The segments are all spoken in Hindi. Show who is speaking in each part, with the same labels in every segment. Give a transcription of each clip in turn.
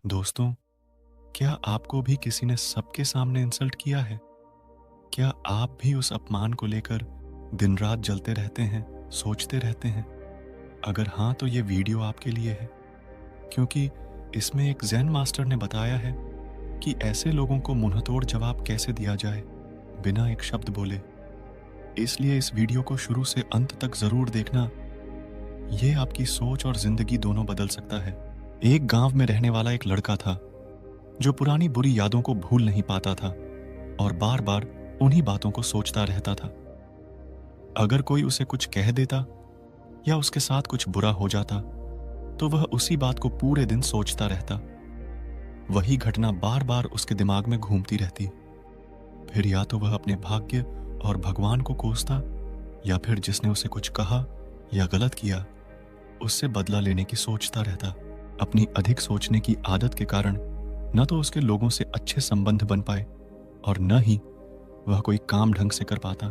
Speaker 1: दोस्तों, क्या आपको भी किसी ने सबके सामने इंसल्ट किया है? क्या आप भी उस अपमान को लेकर दिन रात जलते रहते हैं, सोचते रहते हैं? अगर हाँ, तो ये वीडियो आपके लिए है, क्योंकि इसमें एक ज़ेन मास्टर ने बताया है कि ऐसे लोगों को मुंहतोड़ जवाब कैसे दिया जाए, बिना एक शब्द बोले। इसलिए इस वीडियो को शुरू से अंत तक ज़रूर देखना। ये आपकी सोच और ज़िंदगी दोनों बदल सकता है। एक गांव में रहने वाला एक लड़का था, जो पुरानी बुरी यादों को भूल नहीं पाता था और बार बार उन्हीं बातों को सोचता रहता था। अगर कोई उसे कुछ कह देता या उसके साथ कुछ बुरा हो जाता, तो वह उसी बात को पूरे दिन सोचता रहता। वही घटना बार बार उसके दिमाग में घूमती रहती। फिर या तो वह अपने भाग्य और भगवान को कोसता, या फिर जिसने उसे कुछ कहा या गलत किया, उससे बदला लेने की सोचता रहता। अपनी अधिक सोचने की आदत के कारण न तो उसके लोगों से अच्छे संबंध बन पाए और न ही वह कोई काम ढंग से कर पाता।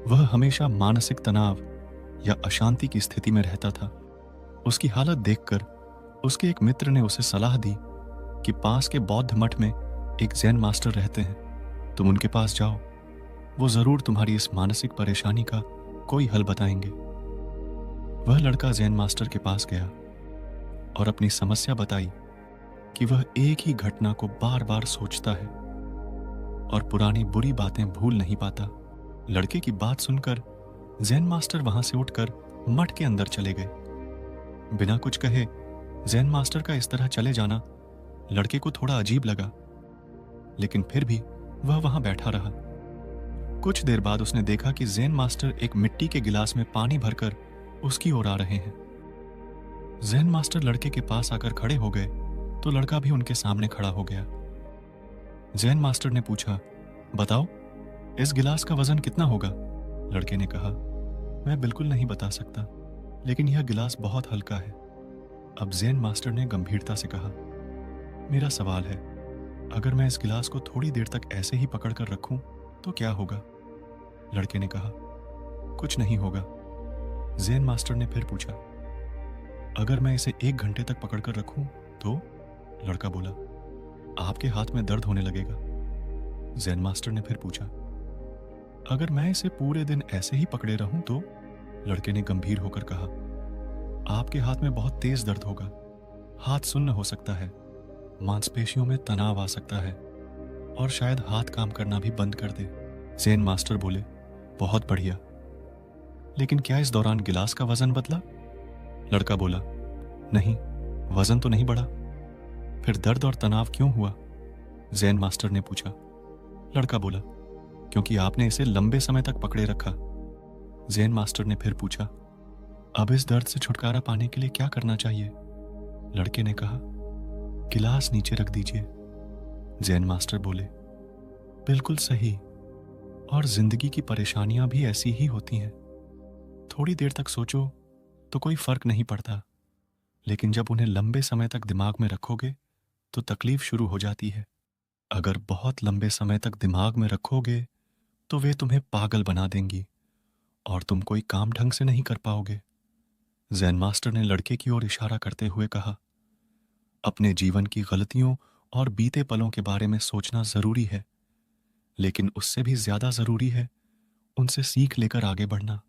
Speaker 1: वह हमेशा मानसिक तनाव या अशांति की स्थिति में रहता था। उसकी हालत देखकर उसके एक मित्र ने उसे सलाह दी कि पास के बौद्ध मठ में एक ज़ेन मास्टर रहते हैं, तुम उनके पास जाओ, वो जरूर तुम्हारी इस मानसिक परेशानी का कोई हल बताएंगे। वह लड़का ज़ेन मास्टर के पास गया और अपनी समस्या बताई कि वह एक ही घटना को बार बार सोचता है और पुरानी बुरी बातें भूल नहीं पाता। लड़के की बात सुनकर ज़ेन मास्टर वहां से उठकर मठ के अंदर चले गए। बिना कुछ कहे ज़ेन मास्टर का इस तरह चले जाना लड़के को थोड़ा अजीब लगा, लेकिन फिर भी वह वहां बैठा रहा। कुछ देर बाद उसने देखा कि ज़ेन मास्टर एक मिट्टी के गिलास में पानी भरकर उसकी ओर आ रहे हैं। ज़ेन मास्टर लड़के के पास आकर खड़े हो गए तो लड़का भी उनके सामने खड़ा हो गया। ज़ेन मास्टर ने पूछा, बताओ, इस गिलास का वजन कितना होगा? लड़के ने कहा, मैं बिल्कुल नहीं बता सकता, लेकिन यह गिलास बहुत हल्का है। अब ज़ेन मास्टर ने गंभीरता से कहा, मेरा सवाल है, अगर मैं इस गिलास को थोड़ी देर तक ऐसे ही पकड़ कर रखूं तो क्या होगा? लड़के ने कहा, कुछ नहीं होगा। ज़ेन मास्टर ने फिर पूछा, अगर मैं इसे 1 घंटे तक पकड़ कर रखूं तो? लड़का बोला, आपके हाथ में दर्द होने लगेगा। ज़ेन मास्टर ने फिर पूछा, अगर मैं इसे पूरे दिन ऐसे ही पकड़े रहूं तो? लड़के ने गंभीर होकर कहा, आपके हाथ में बहुत तेज दर्द होगा, हाथ सुन्न हो सकता है, मांसपेशियों में तनाव आ सकता है और शायद हाथ काम करना भी बंद कर दे। ज़ेन मास्टर बोले, बहुत बढ़िया, लेकिन क्या इस दौरान गिलास का वजन बदला? लड़का बोला, नहीं, वजन तो नहीं बढ़ा। फिर दर्द और तनाव क्यों हुआ? ज़ेन मास्टर ने पूछा। लड़का बोला, क्योंकि आपने इसे लंबे समय तक पकड़े रखा। ज़ेन मास्टर ने फिर पूछा, अब इस दर्द से छुटकारा पाने के लिए क्या करना चाहिए? लड़के ने कहा, गिलास नीचे रख दीजिए। ज़ेन मास्टर बोले, बिल्कुल सही, और जिंदगी की परेशानियां भी ऐसी ही होती हैं। थोड़ी देर तक सोचो तो कोई फर्क नहीं पड़ता, लेकिन जब उन्हें लंबे समय तक दिमाग में रखोगे तो तकलीफ शुरू हो जाती है। अगर बहुत लंबे समय तक दिमाग में रखोगे तो वे तुम्हें पागल बना देंगी और तुम कोई काम ढंग से नहीं कर पाओगे। ज़ेन मास्टर ने लड़के की ओर इशारा करते हुए कहा, अपने जीवन की गलतियों और बीते पलों के बारे में सोचना जरूरी है, लेकिन उससे भी ज्यादा जरूरी है उनसे सीख लेकर आगे बढ़ना।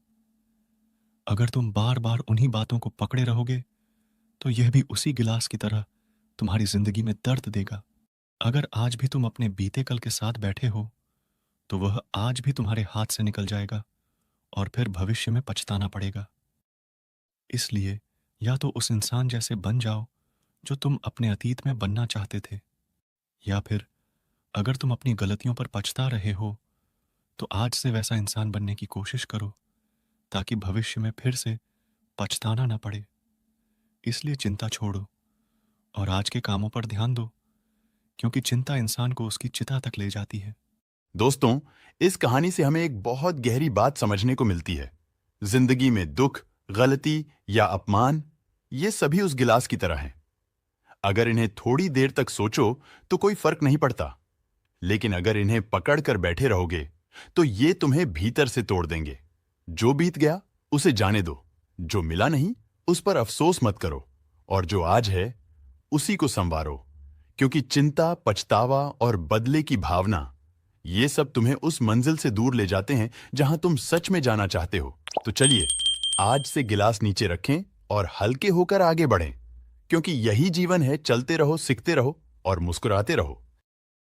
Speaker 1: अगर तुम बार बार उन्हीं बातों को पकड़े रहोगे तो यह भी उसी गिलास की तरह तुम्हारी जिंदगी में दर्द देगा। अगर आज भी तुम अपने बीते कल के साथ बैठे हो तो वह आज भी तुम्हारे हाथ से निकल जाएगा और फिर भविष्य में पछताना पड़ेगा। इसलिए या तो उस इंसान जैसे बन जाओ जो तुम अपने अतीत में बनना चाहते थे, या फिर अगर तुम अपनी गलतियों पर पछता रहे हो तो आज से वैसा इंसान बनने की कोशिश करो, ताकि भविष्य में फिर से पछताना ना पड़े। इसलिए चिंता छोड़ो और आज के कामों पर ध्यान दो, क्योंकि चिंता इंसान को उसकी चिता तक ले जाती है।
Speaker 2: दोस्तों, इस कहानी से हमें एक बहुत गहरी बात समझने को मिलती है। जिंदगी में दुख, गलती या अपमान, ये सभी उस गिलास की तरह हैं। अगर इन्हें थोड़ी देर तक सोचो तो कोई फर्क नहीं पड़ता, लेकिन अगर इन्हें पकड़ कर बैठे रहोगे तो ये तुम्हें भीतर से तोड़ देंगे। जो बीत गया उसे जाने दो, जो मिला नहीं उस पर अफसोस मत करो, और जो आज है उसी को संवारो। क्योंकि चिंता, पछतावा और बदले की भावना, ये सब तुम्हें उस मंजिल से दूर ले जाते हैं जहां तुम सच में जाना चाहते हो। तो चलिए, आज से गिलास नीचे रखें और हल्के होकर आगे बढ़ें, क्योंकि यही जीवन है। चलते रहो, सीखते रहो और मुस्कुराते रहो।